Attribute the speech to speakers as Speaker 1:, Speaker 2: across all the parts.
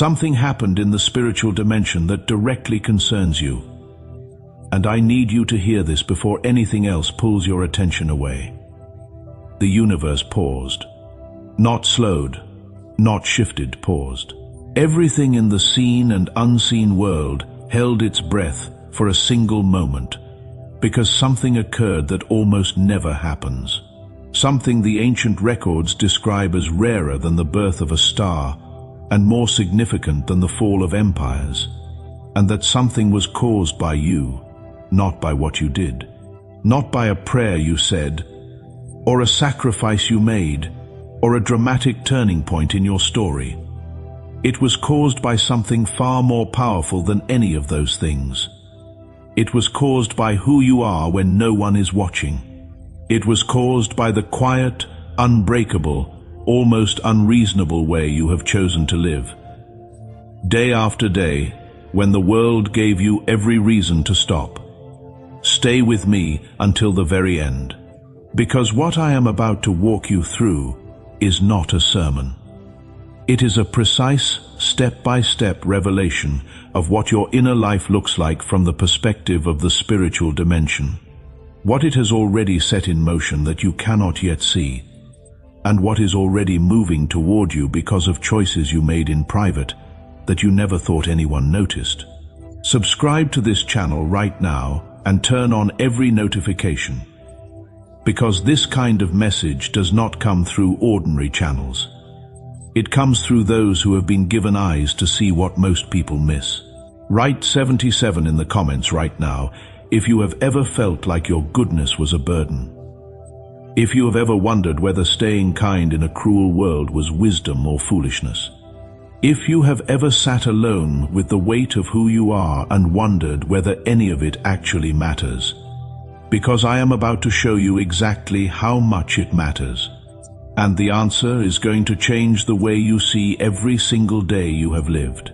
Speaker 1: Something happened in the spiritual dimension that directly concerns you. And I need you to hear this before anything else pulls your attention away. The universe paused. Not slowed, not shifted, paused. Everything in the seen and unseen world held its breath for a single moment, because something occurred that almost never happens. Something the ancient records describe as rarer than the birth of a star and more significant than the fall of empires. And that something was caused by you, not by what you did, not by a prayer you said, or a sacrifice you made, or a dramatic turning point in your story. It was caused by something far more powerful than any of those things. It was caused by who you are when no one is watching. It was caused by the quiet, unbreakable, almost unreasonable way you have chosen to live. Day after day, when the world gave you every reason to stop. Stay with me until the very end, because what I am about to walk you through is not a sermon. It is a precise, step-by-step revelation of what your inner life looks like from the perspective of the spiritual dimension. What it has already set in motion that you cannot yet see, and what is already moving toward you because of choices you made in private that you never thought anyone noticed. Subscribe to this channel right now and turn on every notification, because this kind of message does not come through ordinary channels. It comes through those who have been given eyes to see what most people miss. Write 77 in the comments right now if you have ever felt like your goodness was a burden. If you have ever wondered whether staying kind in a cruel world was wisdom or foolishness. If you have ever sat alone with the weight of who you are and wondered whether any of it actually matters. Because I am about to show you exactly how much it matters. And the answer is going to change the way you see every single day you have lived.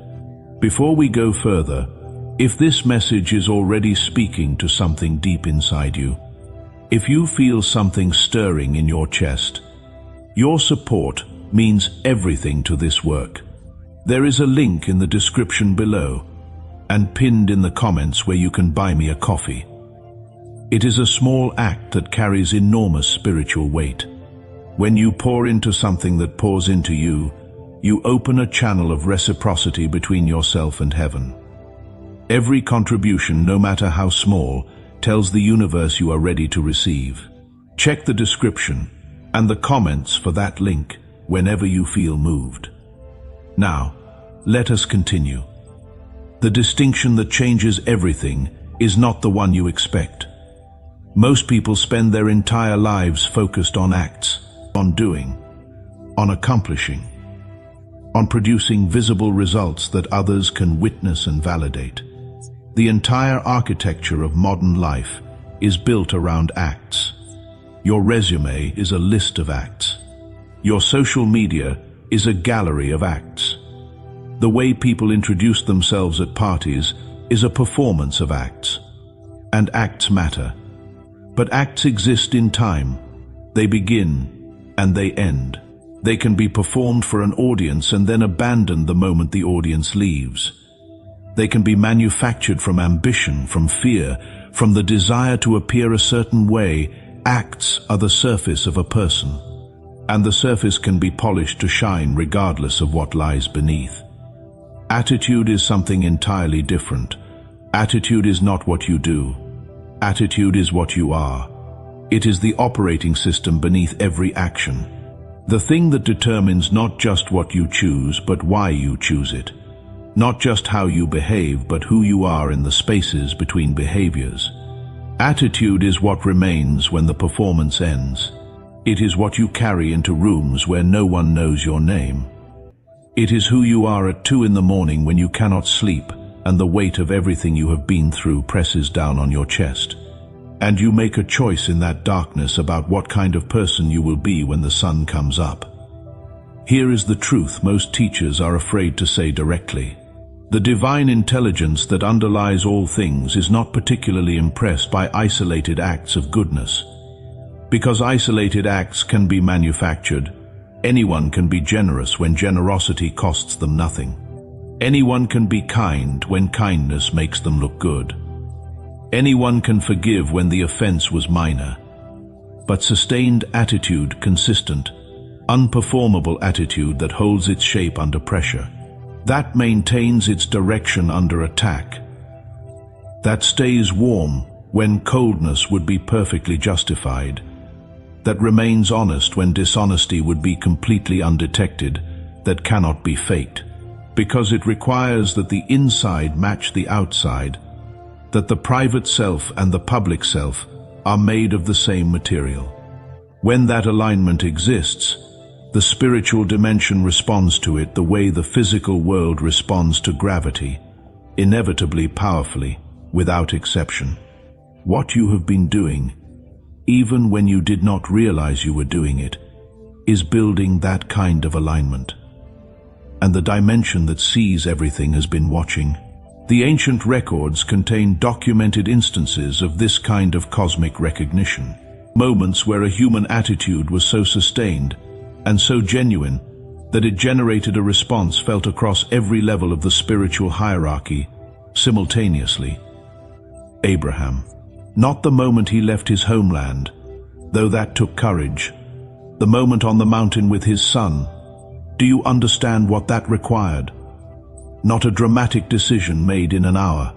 Speaker 1: Before we go further, if this message is already speaking to something deep inside you, if you feel something stirring in your chest, your support means everything to this work. There is a link in the description below and pinned in the comments where you can buy me a coffee. It is a small act that carries enormous spiritual weight. When you pour into something that pours into you, you open a channel of reciprocity between yourself and heaven. Every contribution, no matter how small, tells the universe you are ready to receive. Check the description and the comments for that link whenever you feel moved. Now, let us continue. The distinction that changes everything is not the one you expect. Most people spend their entire lives focused on acts, on doing, on accomplishing, on producing visible results that others can witness and validate. The entire architecture of modern life is built around acts. Your resume is a list of acts. Your social media is a gallery of acts. The way people introduce themselves at parties is a performance of acts. And acts matter. But acts exist in time. They begin and they end. They can be performed for an audience and then abandoned the moment the audience leaves. They can be manufactured from ambition, from fear, from the desire to appear a certain way. Acts are the surface of a person, and the surface can be polished to shine regardless of what lies beneath. Attitude is something entirely different. Attitude is not what you do. Attitude is what you are. It is the operating system beneath every action. The thing that determines not just what you choose, but why you choose it. Not just how you behave, but who you are in the spaces between behaviors. Attitude is what remains when the performance ends. It is what you carry into rooms where no one knows your name. It is who you are at 2 in the morning when you cannot sleep and the weight of everything you have been through presses down on your chest. And you make a choice in that darkness about what kind of person you will be when the sun comes up. Here is the truth most teachers are afraid to say directly. The divine intelligence that underlies all things is not particularly impressed by isolated acts of goodness. Because isolated acts can be manufactured, anyone can be generous when generosity costs them nothing. Anyone can be kind when kindness makes them look good. Anyone can forgive when the offense was minor. But sustained attitude, consistent, unperformable attitude that holds its shape under pressure, that maintains its direction under attack, that stays warm when coldness would be perfectly justified, that remains honest when dishonesty would be completely undetected, that cannot be faked, because it requires that the inside match the outside, that the private self and the public self are made of the same material. When that alignment exists, the spiritual dimension responds to it the way the physical world responds to gravity, inevitably, powerfully, without exception. What you have been doing, even when you did not realize you were doing it, is building that kind of alignment. And the dimension that sees everything has been watching. The ancient records contain documented instances of this kind of cosmic recognition. Moments where a human attitude was so sustained and so genuine that it generated a response felt across every level of the spiritual hierarchy simultaneously. Abraham. Not the moment he left his homeland, though that took courage. The moment on the mountain with his son. Do you understand what that required? Not a dramatic decision made in an hour.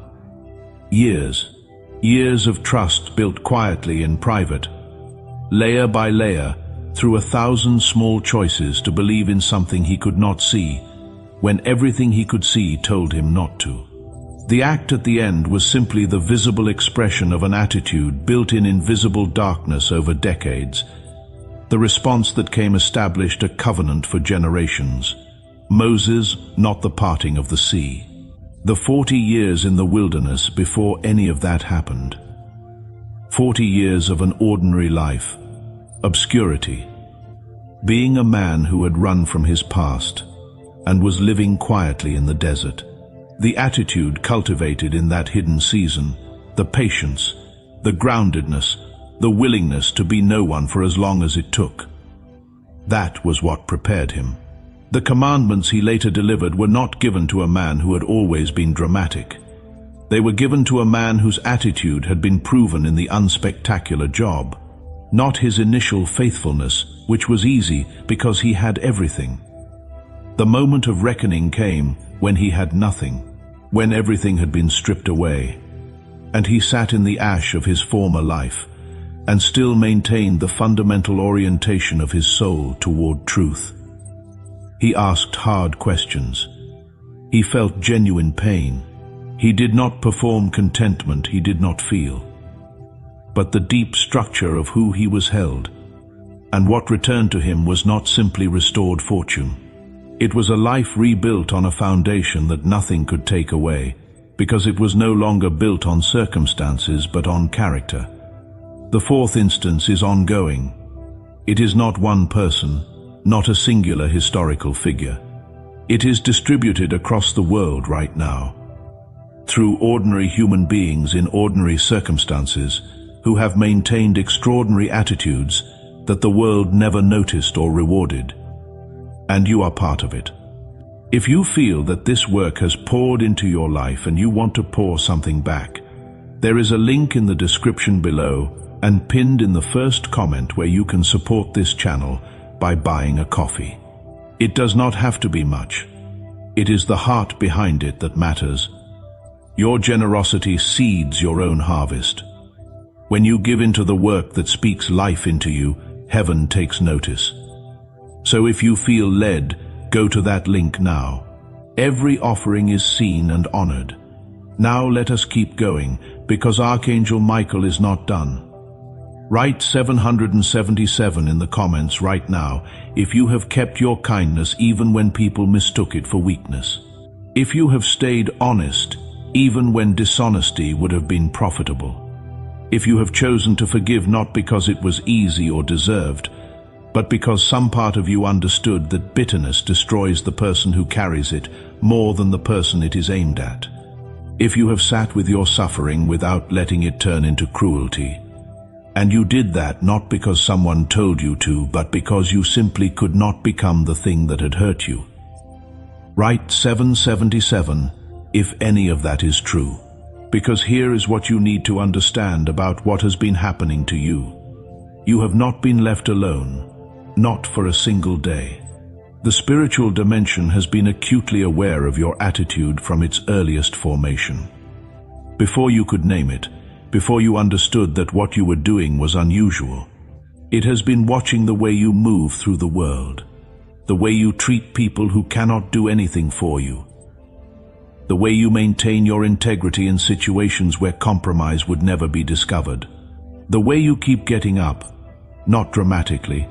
Speaker 1: Years of trust built quietly in private, layer by layer, through 1,000 small choices to believe in something he could not see, when everything he could see told him not to. The act at the end was simply the visible expression of an attitude built in invisible darkness over decades. The response that came established a covenant for generations. Moses, not the parting of the sea. The 40 years in the wilderness before any of that happened. 40 years of an ordinary life. Obscurity. Being a man who had run from his past and was living quietly in the desert. The attitude cultivated in that hidden season, the patience, the groundedness, the willingness to be no one for as long as it took. That was what prepared him. The commandments he later delivered were not given to a man who had always been dramatic. They were given to a man whose attitude had been proven in the unspectacular job, not his initial faithfulness, which was easy because he had everything. The moment of reckoning came when he had nothing, when everything had been stripped away, and he sat in the ash of his former life and still maintained the fundamental orientation of his soul toward truth. He asked hard questions. He felt genuine pain. He did not perform contentment he did not feel, but the deep structure of who he was held, and what returned to him was not simply restored fortune. It was a life rebuilt on a foundation that nothing could take away, because it was no longer built on circumstances but on character. The fourth instance is ongoing. It is not one person, not a singular historical figure. It is distributed across the world right now, through ordinary human beings in ordinary circumstances who have maintained extraordinary attitudes that the world never noticed or rewarded. And you are part of it. If you feel that this work has poured into your life and you want to pour something back, there is a link in the description below and pinned in the first comment where you can support this channel by buying a coffee. It does not have to be much. It is the heart behind it that matters. Your generosity seeds your own harvest. When you give into the work that speaks life into you, heaven takes notice. So if you feel led, go to that link now. Every offering is seen and honored. Now let us keep going, because Archangel Michael is not done. Write 777 in the comments right now if you have kept your kindness even when people mistook it for weakness. If you have stayed honest even when dishonesty would have been profitable. If you have chosen to forgive not because it was easy or deserved, but because some part of you understood that bitterness destroys the person who carries it more than the person it is aimed at. If you have sat with your suffering without letting it turn into cruelty, and you did that not because someone told you to, but because you simply could not become the thing that had hurt you. Write 777 if any of that is true, because here is what you need to understand about what has been happening to you. You have not been left alone, not for a single day. The spiritual dimension has been acutely aware of your attitude from its earliest formation. Before you could name it, before you understood that what you were doing was unusual, it has been watching the way you move through the world, the way you treat people who cannot do anything for you, the way you maintain your integrity in situations where compromise would never be discovered, the way you keep getting up, not dramatically,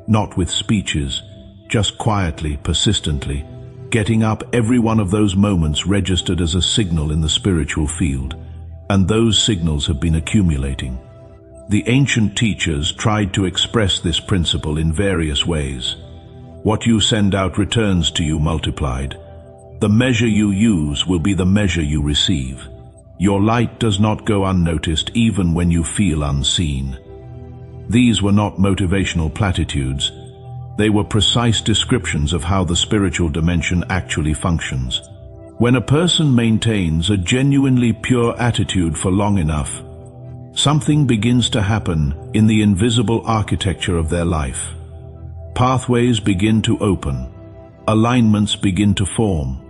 Speaker 1: not with speeches, just quietly, persistently, getting up. Every one of those moments registered as a signal in the spiritual field, and those signals have been accumulating. The ancient teachers tried to express this principle in various ways. What you send out returns to you multiplied. The measure you use will be the measure you receive. Your light does not go unnoticed even when you feel unseen. These were not motivational platitudes. They were precise descriptions of how the spiritual dimension actually functions. When a person maintains a genuinely pure attitude for long enough, something begins to happen in the invisible architecture of their life. Pathways begin to open. Alignments begin to form.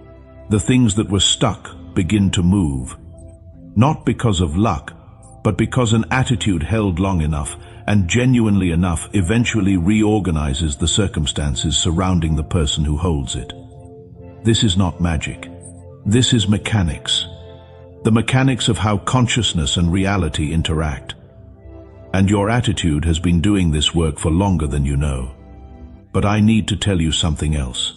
Speaker 1: The things that were stuck begin to move. Not because of luck, but because an attitude held long enough and genuinely enough eventually reorganizes the circumstances surrounding the person who holds it. This is not magic. This is mechanics. The mechanics of how consciousness and reality interact. And your attitude has been doing this work for longer than you know. But I need to tell you something else.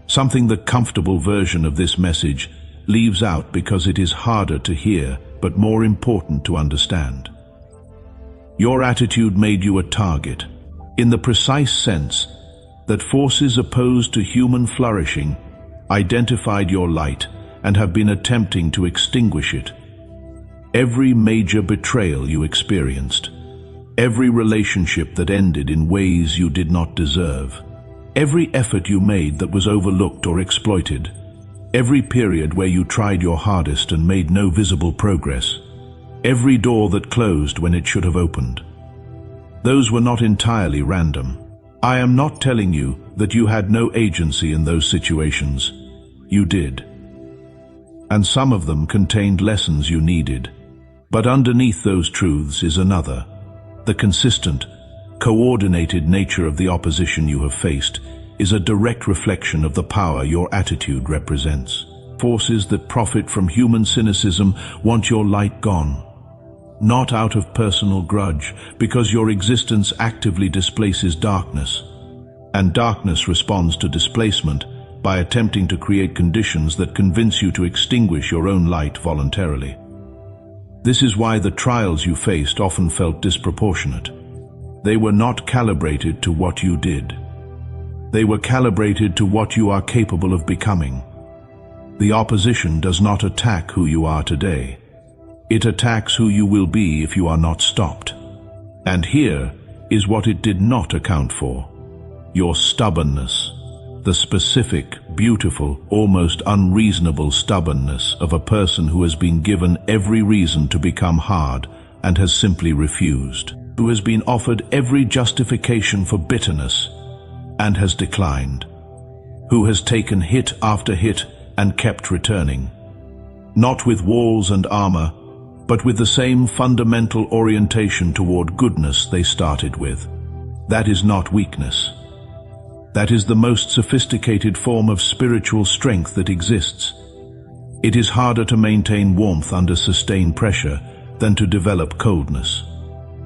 Speaker 1: Something the comfortable version of this message leaves out because it is harder to hear, but more important to understand. Your attitude made you a target, in the precise sense that forces opposed to human flourishing identified your light and have been attempting to extinguish it. Every major betrayal you experienced, every relationship that ended in ways you did not deserve, every effort you made that was overlooked or exploited, every period where you tried your hardest and made no visible progress, every door that closed when it should have opened. Those were not entirely random. I am not telling you that you had no agency in those situations. You did. And some of them contained lessons you needed. But underneath those truths is another. The consistent, coordinated nature of the opposition you have faced is a direct reflection of the power your attitude represents. Forces that profit from human cynicism want your light gone. Not out of personal grudge, because your existence actively displaces darkness. And darkness responds to displacement by attempting to create conditions that convince you to extinguish your own light voluntarily. This is why the trials you faced often felt disproportionate. They were not calibrated to what you did. They were calibrated to what you are capable of becoming. The opposition does not attack who you are today. It attacks who you will be if you are not stopped. And here is what it did not account for: your stubbornness. The specific, beautiful, almost unreasonable stubbornness of a person who has been given every reason to become hard and has simply refused, who has been offered every justification for bitterness and has declined, who has taken hit after hit and kept returning, not with walls and armor, but with the same fundamental orientation toward goodness they started with. That is not weakness. That is the most sophisticated form of spiritual strength that exists. It is harder to maintain warmth under sustained pressure than to develop coldness.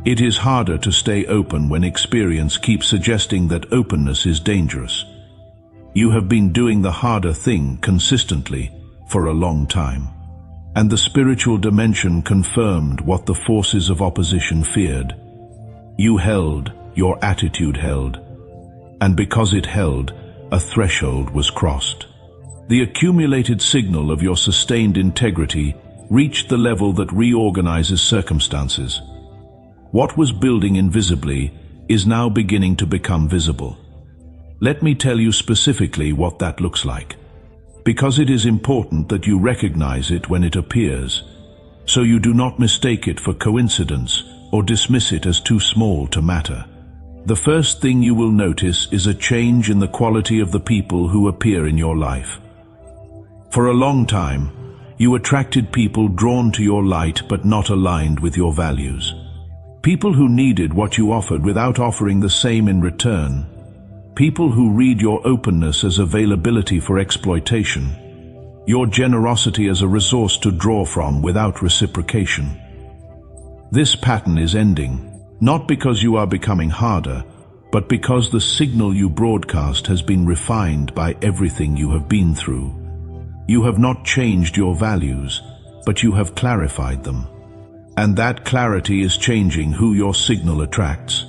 Speaker 1: It is harder to stay open when experience keeps suggesting that openness is dangerous. You have been doing the harder thing consistently for a long time. And the spiritual dimension confirmed what the forces of opposition feared. You held, your attitude held. And because it held, a threshold was crossed. The accumulated signal of your sustained integrity reached the level that reorganizes circumstances. What was building invisibly is now beginning to become visible. Let me tell you specifically what that looks like. because it is important that you recognize it when it appears, so you do not mistake it for coincidence or dismiss it as too small to matter. The first thing you will notice is a change in the quality of the people who appear in your life. For a long time, you attracted people drawn to your light but not aligned with your values. People who needed what you offered without offering the same in return. People who read your openness as availability for exploitation, your generosity as a resource to draw from without reciprocation. This pattern is ending, not because you are becoming harder, but because the signal you broadcast has been refined by everything you have been through. You have not changed your values, but you have clarified them. And that clarity is changing who your signal attracts.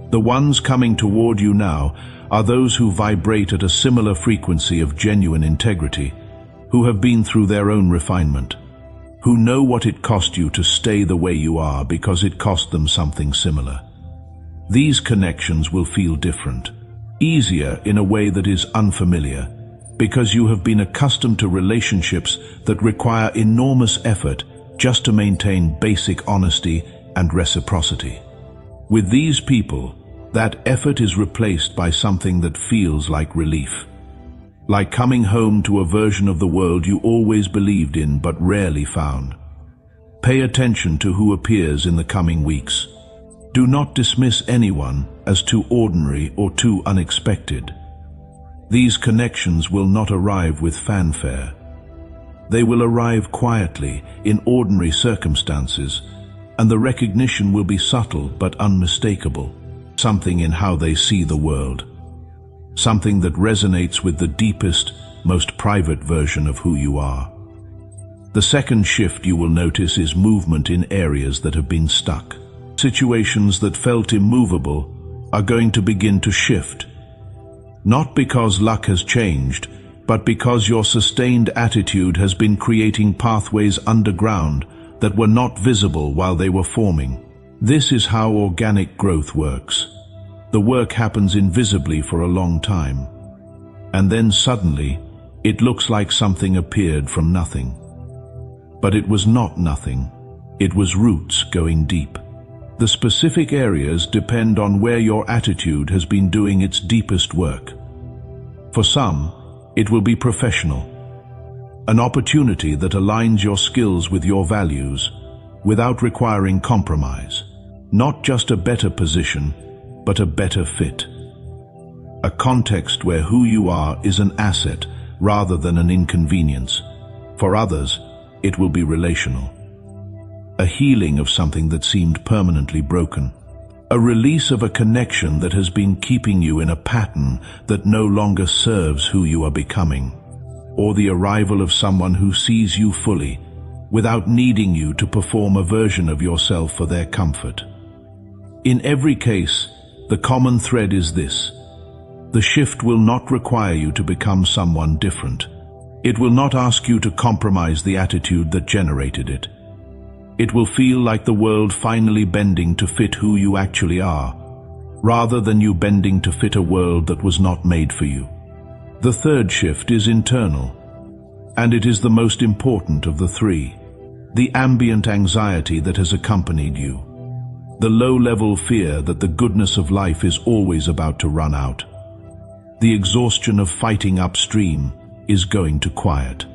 Speaker 1: The ones coming toward you now are those who vibrate at a similar frequency of genuine integrity, who have been through their own refinement, who know what it cost you to stay the way you are because it cost them something similar. These connections will feel different, easier in a way that is unfamiliar, because you have been accustomed to relationships that require enormous effort just to maintain basic honesty and reciprocity. With these people, that effort is replaced by something that feels like relief. Like coming home to a version of the world you always believed in but rarely found. Pay attention to who appears in the coming weeks. Do not dismiss anyone as too ordinary or too unexpected. These connections will not arrive with fanfare. They will arrive quietly in ordinary circumstances, and the recognition will be subtle but unmistakable. Something in how they see the world. Something that resonates with the deepest, most private version of who you are. The second shift you will notice is movement in areas that have been stuck. Situations that felt immovable are going to begin to shift. Not because luck has changed, but because your sustained attitude has been creating pathways underground that were not visible while they were forming. This is how organic growth works. The work happens invisibly for a long time, and then suddenly, it looks like something appeared from nothing. But it was not nothing. It was roots going deep. The specific areas depend on where your attitude has been doing its deepest work. For some, it will be professional. An opportunity that aligns your skills with your values without requiring compromise. Not just a better position, but a better fit. A context where who you are is an asset rather than an inconvenience. For others, it will be relational. A healing of something that seemed permanently broken. A release of a connection that has been keeping you in a pattern that no longer serves who you are becoming. Or the arrival of someone who sees you fully, without needing you to perform a version of yourself for their comfort. In every case, the common thread is this. The shift will not require you to become someone different. It will not ask you to compromise the attitude that generated it. It will feel like the world finally bending to fit who you actually are, rather than you bending to fit a world that was not made for you. The third shift is internal, and it is the most important of the three. The ambient anxiety that has accompanied you. The low-level fear that the goodness of life is always about to run out. The exhaustion of fighting upstream is going to quiet.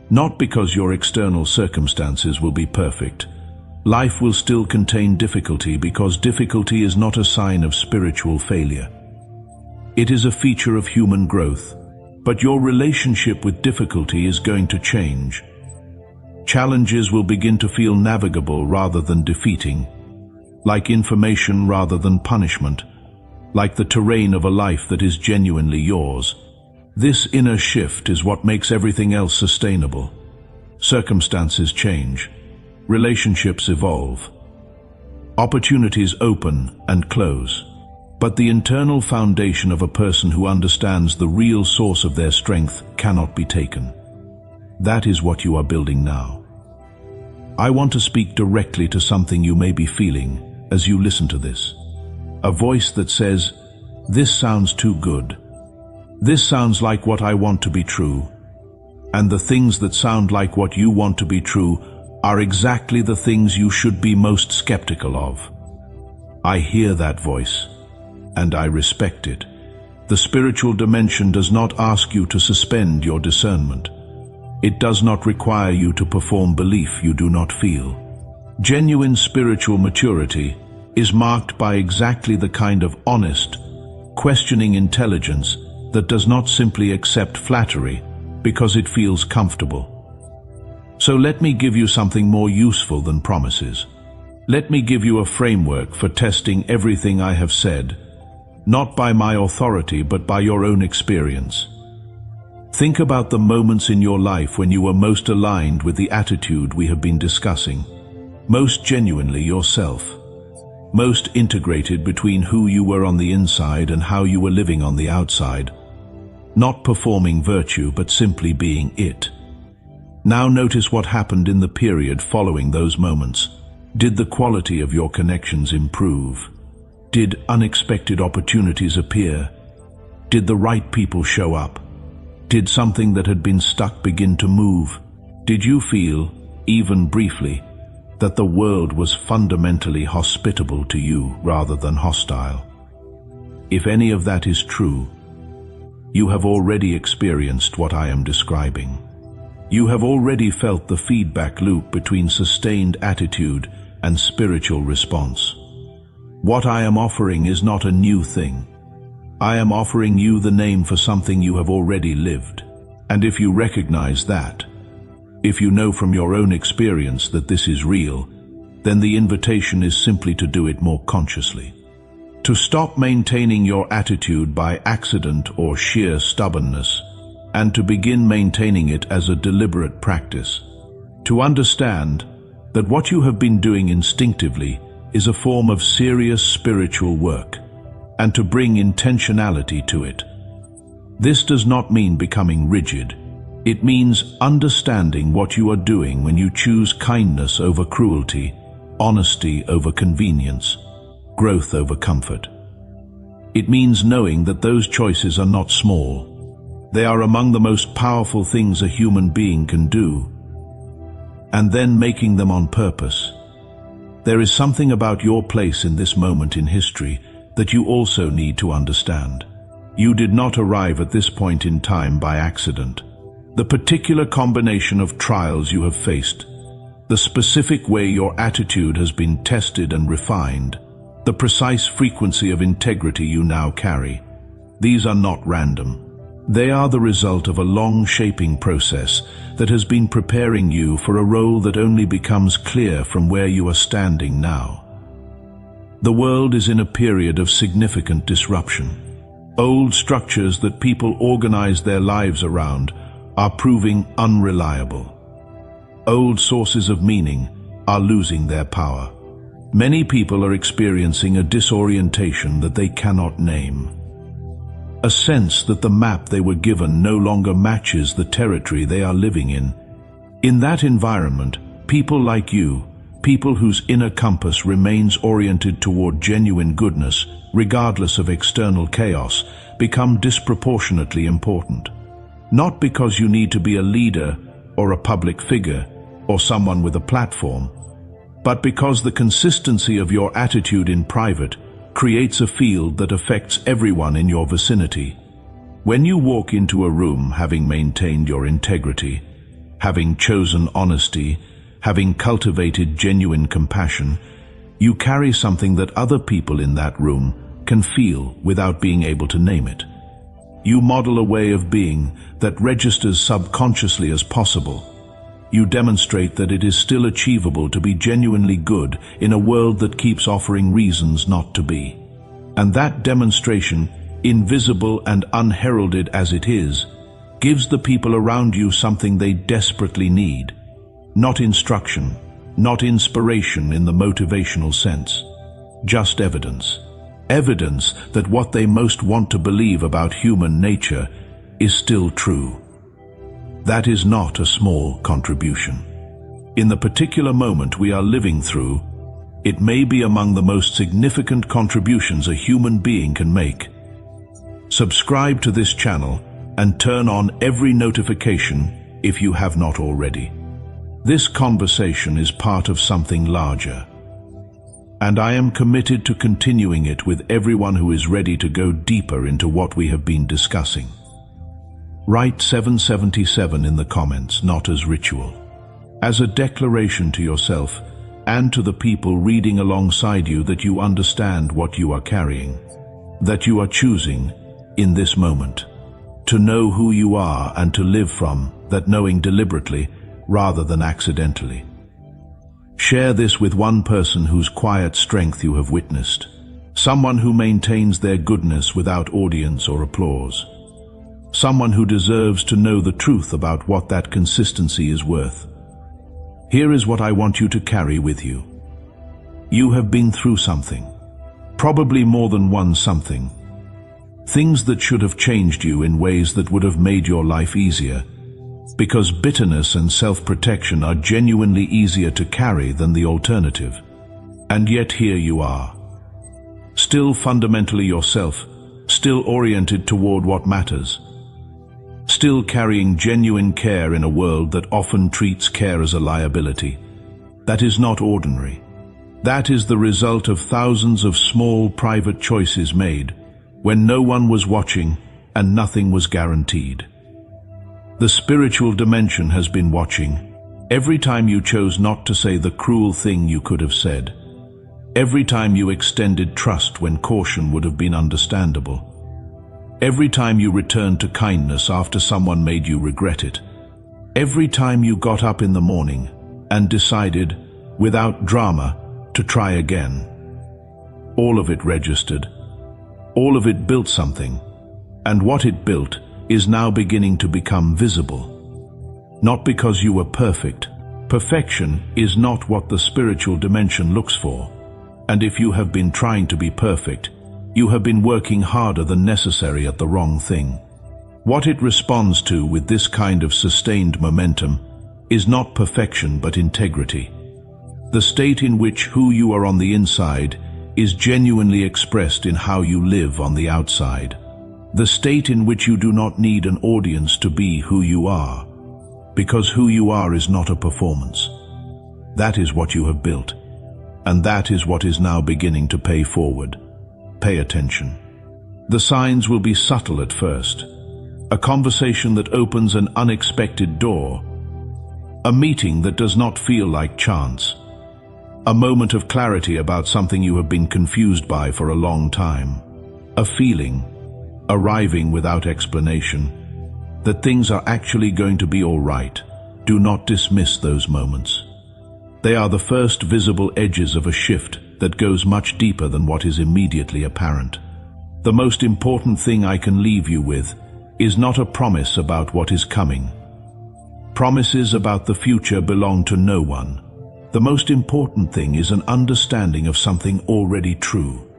Speaker 1: Not because your external circumstances will be perfect. Life will still contain difficulty because difficulty is not a sign of spiritual failure. It is a feature of human growth. But your relationship with difficulty is going to change. Challenges will begin to feel navigable rather than defeating. Like information rather than punishment, like the terrain of a life that is genuinely yours. This inner shift is what makes everything else sustainable. Circumstances change, relationships evolve, opportunities open and close. But the internal foundation of a person who understands the real source of their strength cannot be taken. That is what you are building now. I want to speak directly to something you may be feeling as you listen to this. A voice that says, "This sounds too good. This sounds like what I want to be true." And the things that sound like what you want to be true are exactly the things you should be most skeptical of. I hear that voice, and I respect it. The spiritual dimension does not ask you to suspend your discernment. It does not require you to perform belief you do not feel. Genuine spiritual maturity is marked by exactly the kind of honest, questioning intelligence that does not simply accept flattery because it feels comfortable. So let me give you something more useful than promises. Let me give you a framework for testing everything I have said, not by my authority but by your own experience. Think about the moments in your life when you were most aligned with the attitude we have been discussing, most genuinely yourself, most integrated between who you were on the inside and how you were living on the outside, not performing virtue but simply being it. Now notice what happened in the period following those moments. Did the quality of your connections improve? Did unexpected opportunities appear? Did the right people show up? Did something that had been stuck begin to move? Did you feel, even briefly, that the world was fundamentally hospitable to you rather than hostile? If any of that is true, you have already experienced what I am describing. You have already felt the feedback loop between sustained attitude and spiritual response. What I am offering is not a new thing. I am offering you the name for something you have already lived. And if you recognize that, if you know from your own experience that this is real, then the invitation is simply to do it more consciously. To stop maintaining your attitude by accident or sheer stubbornness, and to begin maintaining it as a deliberate practice. To understand that what you have been doing instinctively is a form of serious spiritual work, and to bring intentionality to it. This does not mean becoming rigid. It means understanding what you are doing when you choose kindness over cruelty, honesty over convenience, growth over comfort. It means knowing that those choices are not small. They are among the most powerful things a human being can do, and then making them on purpose. There is something about your place in this moment in history that you also need to understand. You did not arrive at this point in time by accident. The particular combination of trials you have faced, the specific way your attitude has been tested and refined, the precise frequency of integrity you now carry, these are not random. They are the result of a long shaping process that has been preparing you for a role that only becomes clear from where you are standing now. The world is in a period of significant disruption. Old structures that people organize their lives around are proving unreliable. Old sources of meaning are losing their power. Many people are experiencing a disorientation that they cannot name. A sense that the map they were given no longer matches the territory they are living in. In that environment, people like you, people whose inner compass remains oriented toward genuine goodness, regardless of external chaos, become disproportionately important. Not because you need to be a leader or a public figure or someone with a platform, but because the consistency of your attitude in private creates a field that affects everyone in your vicinity. When you walk into a room having maintained your integrity, having chosen honesty, having cultivated genuine compassion, you carry something that other people in that room can feel without being able to name it. You model a way of being that registers subconsciously as possible. You demonstrate that it is still achievable to be genuinely good in a world that keeps offering reasons not to be. And that demonstration, invisible and unheralded as it is, gives the people around you something they desperately need. Not instruction, not inspiration in the motivational sense, just evidence. Evidence that what they most want to believe about human nature is still true. That is not a small contribution. In the particular moment we are living through, it may be among the most significant contributions a human being can make. Subscribe to this channel and turn on every notification if you have not already. This conversation is part of something larger, and I am committed to continuing it with everyone who is ready to go deeper into what we have been discussing. Write 777 in the comments, not as ritual, as a declaration to yourself and to the people reading alongside you that you understand what you are carrying, that you are choosing in this moment to know who you are and to live from that knowing deliberately rather than accidentally. Share this with one person whose quiet strength you have witnessed, someone who maintains their goodness without audience or applause, someone who deserves to know the truth about what that consistency is worth. Here is what I want you to carry with you. You have been through something, probably more than one something. Things that should have changed you in ways that would have made your life easier, because bitterness and self-protection are genuinely easier to carry than the alternative. And yet here you are, still fundamentally yourself, still oriented toward what matters, still carrying genuine care in a world that often treats care as a liability. That is not ordinary. That is the result of thousands of small private choices made when no one was watching and nothing was guaranteed. The spiritual dimension has been watching. Every time you chose not to say the cruel thing you could have said. Every time you extended trust when caution would have been understandable. Every time you returned to kindness after someone made you regret it. Every time you got up in the morning and decided, without drama, to try again. All of it registered. All of it built something. And what it built is now beginning to become visible. Not because you were perfect. Perfection is not what the spiritual dimension looks for. And if you have been trying to be perfect, you have been working harder than necessary at the wrong thing. What it responds to with this kind of sustained momentum is not perfection but integrity. The state in which who you are on the inside is genuinely expressed in how you live on the outside. The state in which you do not need an audience to be who you are, because who you are is not a performance. That is what you have built, and that is what is now beginning to pay forward. Pay attention. The signs will be subtle at first. A conversation that opens an unexpected door. A meeting that does not feel like chance. A moment of clarity about something you have been confused by for a long time. A feeling, arriving without explanation, that things are actually going to be all right. Do not dismiss those moments. They are the first visible edges of a shift that goes much deeper than what is immediately apparent. The most important thing I can leave you with is not a promise about what is coming. Promises about the future belong to no one. The most important thing is an understanding of something already true.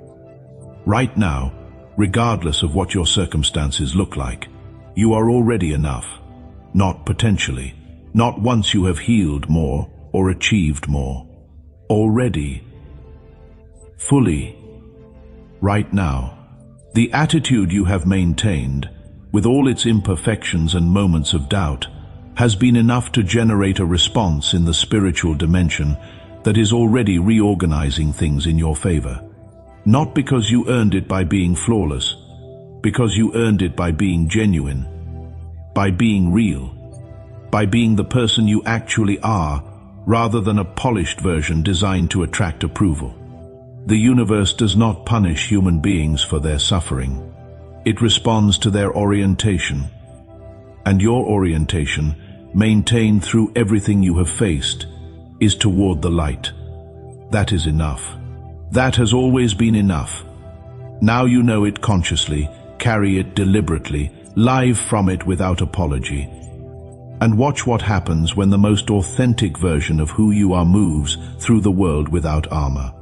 Speaker 1: Right now, regardless of what your circumstances look like, you are already enough. Not potentially, not once you have healed more or achieved more. Already. Fully. Right now. The attitude you have maintained, with all its imperfections and moments of doubt, has been enough to generate a response in the spiritual dimension that is already reorganizing things in your favor. Not because you earned it by being flawless, because you earned it by being genuine, by being real, by being the person you actually are, rather than a polished version designed to attract approval. The universe does not punish human beings for their suffering. It responds to their orientation. And your orientation, maintained through everything you have faced, is toward the light. That is enough. That has always been enough. Now you know it consciously, carry it deliberately, live from it without apology. And watch what happens when the most authentic version of who you are moves through the world without armor.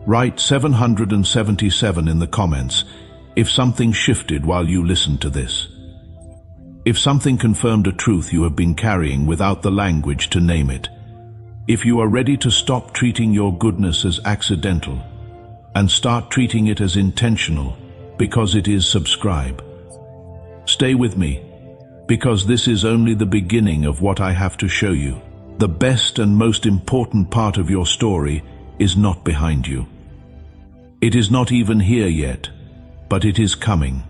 Speaker 1: Write 777 in the comments if something shifted while you listened to this. If something confirmed a truth you have been carrying without the language to name it. If you are ready to stop treating your goodness as accidental and start treating it as intentional because it is, subscribe. Stay with me. because this is only the beginning of what I have to show you. The best and most important part of your story is not behind you. It is not even here yet, but it is coming.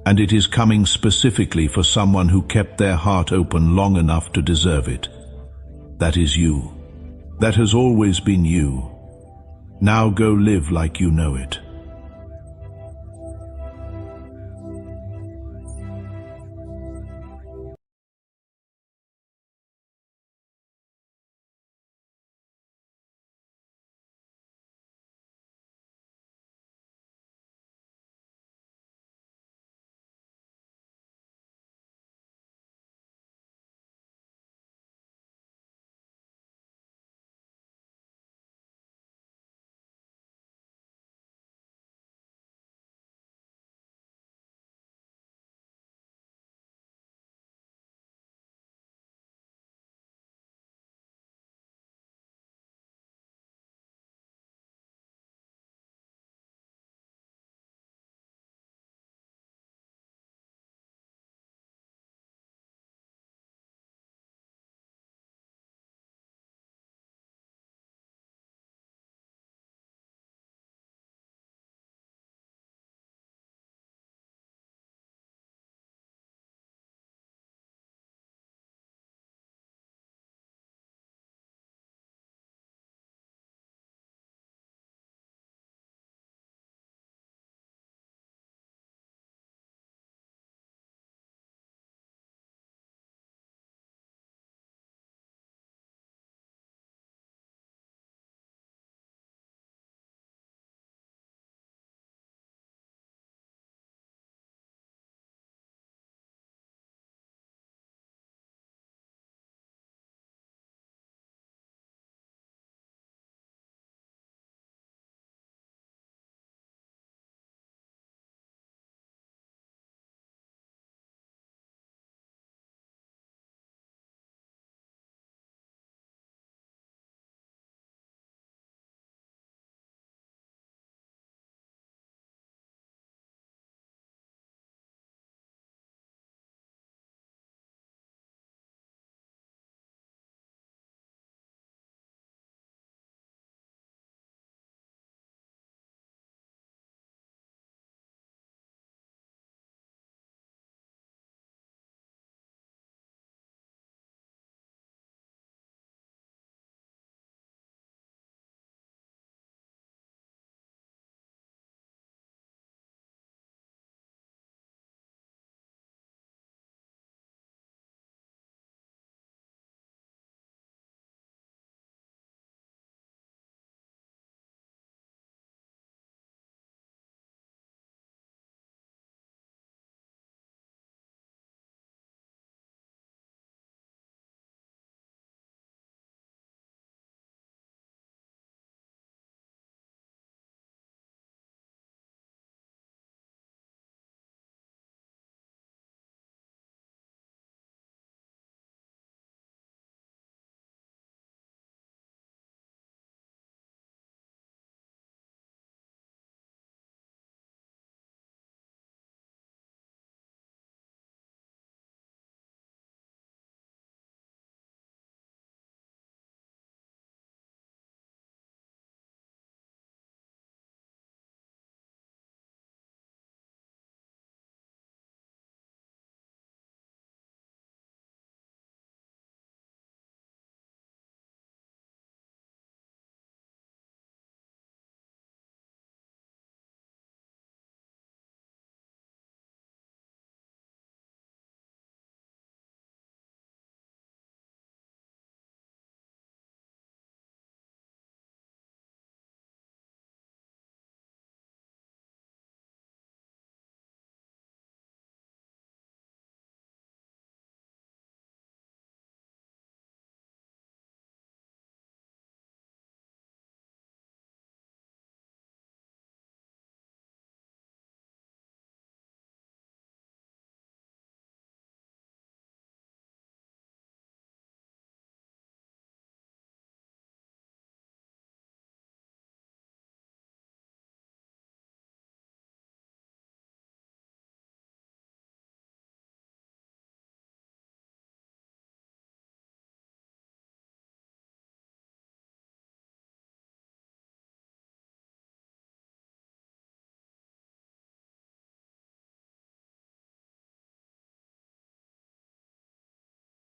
Speaker 1: And it is coming specifically for someone who kept their heart open long enough to deserve it. That is you. That has always been you. Now go live like you know it.